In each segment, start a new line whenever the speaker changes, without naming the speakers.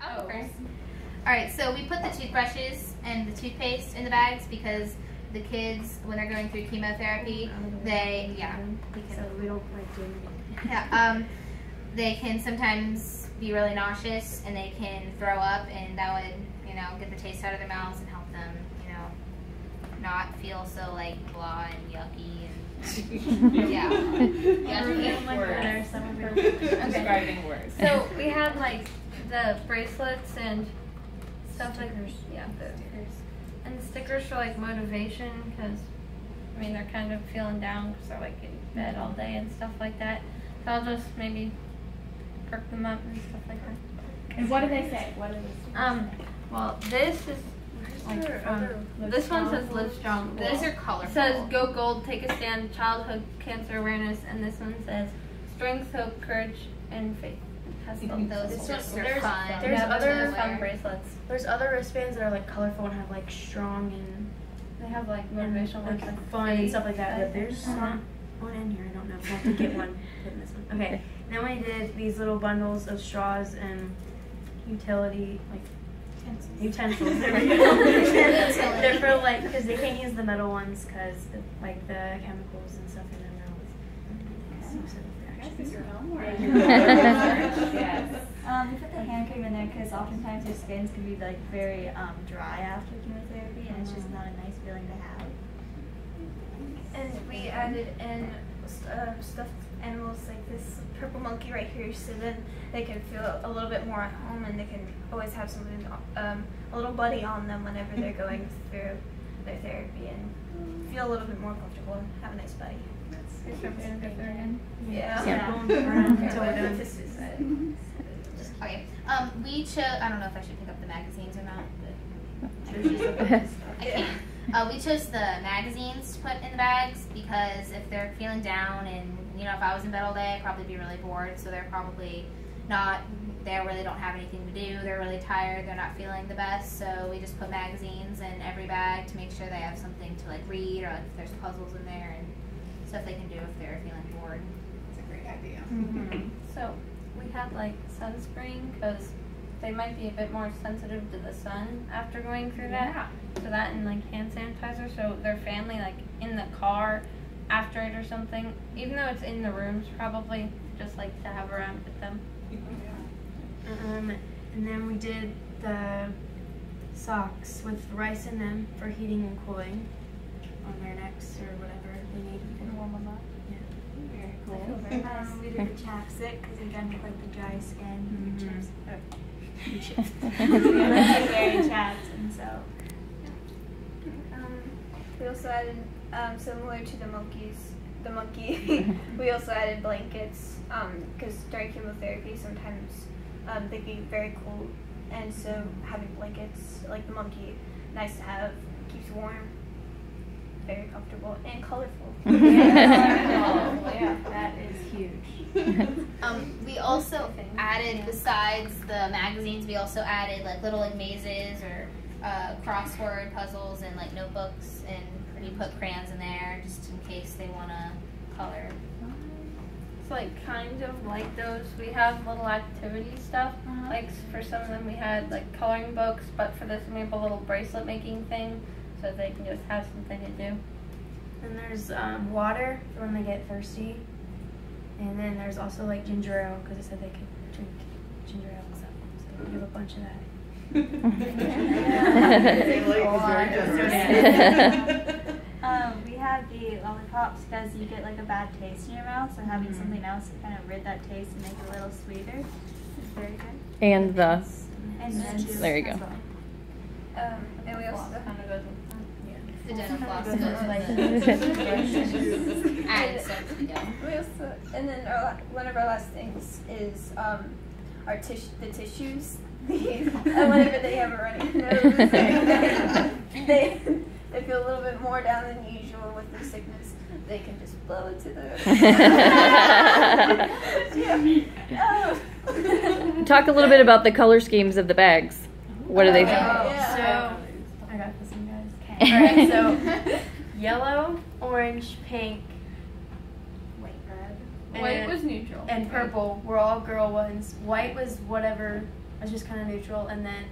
I'll go first. Alright, so we put the toothbrushes and the toothpaste in the bags because the kids, when they're going through chemotherapy, they can sometimes be really nauseous and they can throw up, and that would, get the taste out of their mouths and help them, not feel so like blah and yucky and yeah.
Describing words.
So we had like the bracelets and stuff like and stickers for like motivation, because they're kind of feeling down because they're like in bed all day and stuff like that. So I'll just maybe perk them up and stuff like that.
And what do they say?
Well, this is this one says live strong.
These are colorful.
It says go gold, take a stand, childhood cancer awareness, and this one says strength, hope, courage, and faith.
Those are fun.
There's other
fun bracelets.
There's other wristbands that are like colorful and have like strong and
they have like motivational ones,
like fun and stuff like that. But there's not one in here. I don't know if I have to get one. Put in this one. Okay. And then we did these little bundles of straws and utility utensils. There we go. They're for like, because they can't use the metal ones because like the chemicals and stuff in their mouths.
This is your homework.
Yes. We put the hand cream in there because oftentimes your skins can be like very dry after chemotherapy, and it's just not a nice feeling to have.
And we added in stuffed animals like this purple monkey right here, so then they can feel a little bit more at home, and they can always have something, a little buddy on them whenever they're going through their therapy, and feel a little bit more comfortable and have a nice buddy.
Okay. We chose. I don't know if I should pick up the magazines or not, but I can't. We chose the magazines to put in the bags because if they're feeling down, and if I was in bed all day, I'd probably be really bored. So they're probably not. They really don't have anything to do. They're really tired. They're not feeling the best. So we just put magazines in every bag to make sure they have something to like read, or like if there's puzzles in there and stuff they can do if they're feeling bored.
It's a great idea.
Mm-hmm. So we had like sunscreen because they might be a bit more sensitive to the sun after going through that. So that and like hand sanitizer. So their family like in the car after it or something, even though it's in the rooms, probably just like to have around with them.
And then we did the socks with rice in them for heating and cooling on their necks or whatever they need to warm them up. Yeah.
Very cool.
We did the chapstick because again with like the dry skin, very chapped, and so.
We also added, similar to the monkey, we also added blankets because during chemotherapy sometimes they can be very cold, and so having blankets like the monkey, nice to have, keeps warm, very comfortable, and colorful.
Yeah, that is huge.
We also added, besides the magazines, we also added like little like mazes or crossword puzzles and like notebooks, and we put crayons in there just in case they want to color.
It's like kind of like those. We have little activity stuff. Like for some of them we had like coloring books, but for this we have a little bracelet making thing so they can just have something to do.
And there's water for when they get thirsty. And then there's also like ginger ale because it said they could drink ginger ale and stuff. So we have a bunch of that.
We have the lollipops because you get like a bad taste in your mouth, so having something else to kind of rid that taste and make it a little sweeter is very good.
And the
There
you go.
And we also
Kind of goes with
The dental floss goes with add stuff to the dental.
We also, and then one of our last things is the tissues. Whenever they have a runny nose, they feel a little bit more down than usual with their sickness. They can just blow it to the.
Talk a little bit about the color schemes of the bags. What are they?
So I got this one, guys. Okay. All right. So yellow, orange, pink,
White was neutral.
and purple were all girl ones. White was whatever It's just kind of neutral. And then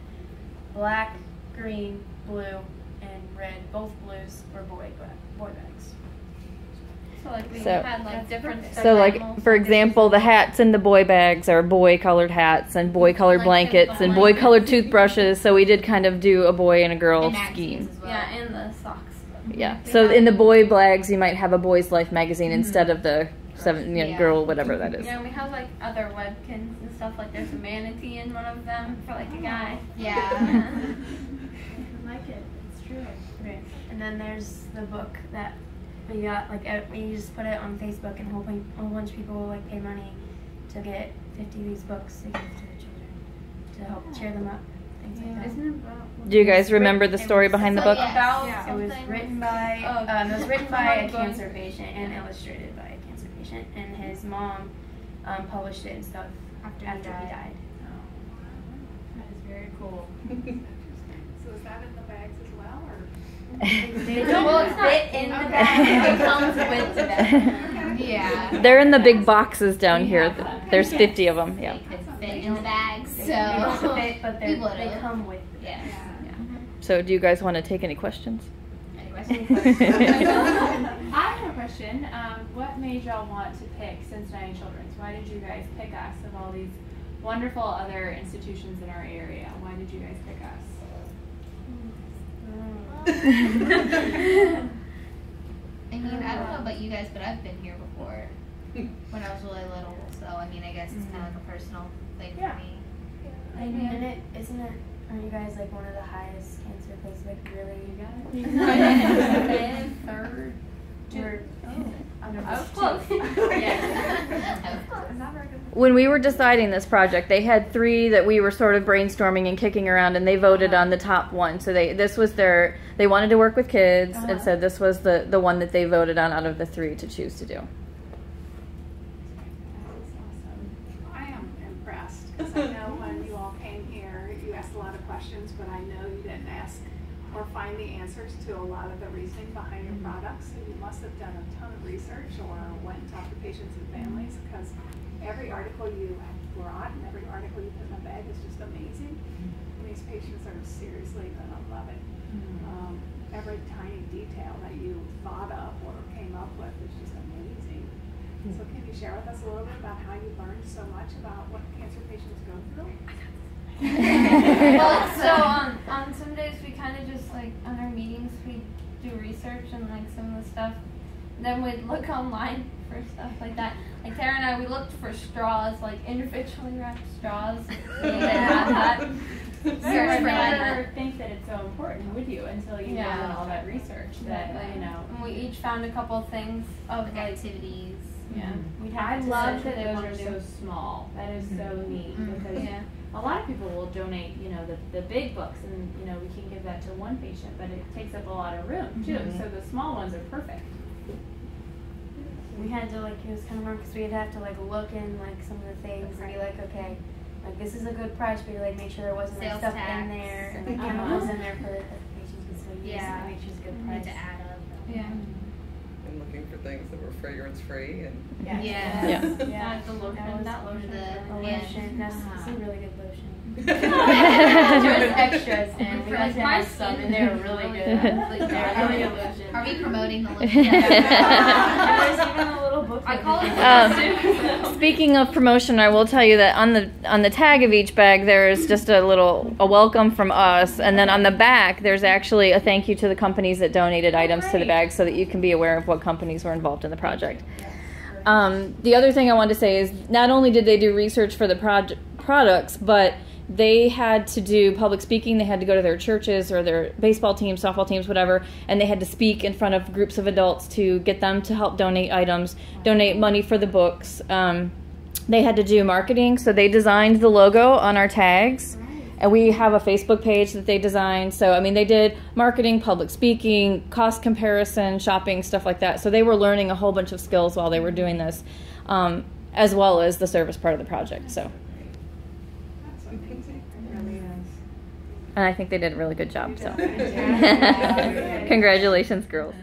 black, green, blue, and red. Both blues were boy bags.
So like we
So-
had like different.
So, like, for example, the hats in the boy bags are boy-colored hats and boy-colored
Like
blankets
the
and boy-colored toothbrushes. So we did kind of do a boy and a girl
And magazines
scheme.
as well.
Yeah, and the socks.
Yeah. So in the boy bags, you might have a Boy's Life magazine instead of the
Yeah.
girl, whatever that is.
Yeah, we have like other webkins and stuff. Like there's a manatee in one of them for like a guy.
Yeah.
I like it. It's true.
Okay. And then there's the book that we got, like, we just put it on Facebook, and a whole bunch of people like pay money to get 50 of these books to give to the children to help cheer them up, things like that.
Isn't it about?
Do you guys remember the story behind the
So,
book?
yeah.
About
Yeah.
It was
something?
written by it was written by a cancer patient and illustrated by a cancer patient, and his mom published it and stuff
After
after
he
he
died.
died.
That is very cool. So is that in the bags as well, or?
They
don't
don't
fit
fit in the
Okay.
bag. It comes with the bag.
Yeah.
They're in the big boxes down here. There's 50 of them. Yeah.
They could fit in the bags,
They
so.
don't fit, but
we
they
would've.
come with the
Yeah.
So do you guys want to take any questions?
Any questions?
I have a question. What made y'all want to pick Cincinnati Children's? Why did you guys pick us of all these wonderful other institutions in our area? Why did you guys pick us?
I mean, I don't know about you guys, but I've been here before when I was really little. So, I mean, I guess it's kind of like a personal thing
Yeah.
for me.
Isn't it, aren't you guys like one of the highest cancer places, like really?
You got it?
Third.
We're
I was close.
When we were deciding this project, they had 3 that we were sort of brainstorming and kicking around, and they voted on the top one. So they wanted to work with kids, and so this was the one that they voted on out of the 3 to choose to do.
I am impressed, because I know when you all came here, you asked a lot of questions, but I know you didn't ask or find the answers to a lot of the reasoning behind your products. So you must have done a ton of research or went and talked to patients and families, because every article you brought and every article you put in a bag is just amazing. And these patients are seriously going to love it. Every tiny detail that you thought of or came up with is just amazing. So can you share with us a little bit about how you learned so much about what cancer patients go through?
Well, so on some days we kind of just like on our meetings we do research and like some of the stuff. Then we'd look online for stuff like that. Like Tara and I, we looked for straws, like individually wrapped straws. We didn't have that.
You
Search
would
for
never
that.
think that it's so important, would you, until you
Yeah.
did all that research that, you know.
And we each found a couple things of
Like
like
activities.
yeah. We'd
I
have to
love
search
that
what they
those
wanna
are
do.
so small. That is so neat because
Yeah.
a lot of people will donate, you know, the big books and, you know, we can give that to one patient, but it takes up a lot of room too. So the small ones are perfect.
We had to like, it was kind of hard because we'd have to like look in like some of the things and be like, okay, like this is a good price, but like make sure there wasn't like
Sales
stuff
tax.
in there and like chemicals in there for the patients, so you just
Yeah.
make sure it's a good
Need
price.
to add up.
Yeah.
And looking for things that were fragrance free and
Yeah.
Yeah.
The lotion.
That was
That lotion.
The
Yeah.
lotion, that's a really good lotion.
Yeah.
There was extras and we
For,
had
like,
to
my
have some
skin.
and they were really good. Like, they were really good lotion.
Are we promoting the look?
And there's even a little book.
I call it
Speaking of promotion, I will tell you that on the tag of each bag there is just a welcome from us, and then on the back there's actually a thank you to the companies that donated items to the bag, so that you can be aware of what companies were involved in the project. The other thing I wanted to say is not only did they do research for the products, but they had to do public speaking. They had to go to their churches or their baseball teams, softball teams, whatever, and they had to speak in front of groups of adults to get them to help donate items, donate money for the books. They had to do marketing, so they designed the logo on our tags, and we have a Facebook page that they designed. So, I mean, they did marketing, public speaking, cost comparison, shopping, stuff like that. So they were learning a whole bunch of skills while they were doing this, as well as the service part of the project. So.
That's amazing. It really is.
And I think they did a really good job. So, congratulations, girls.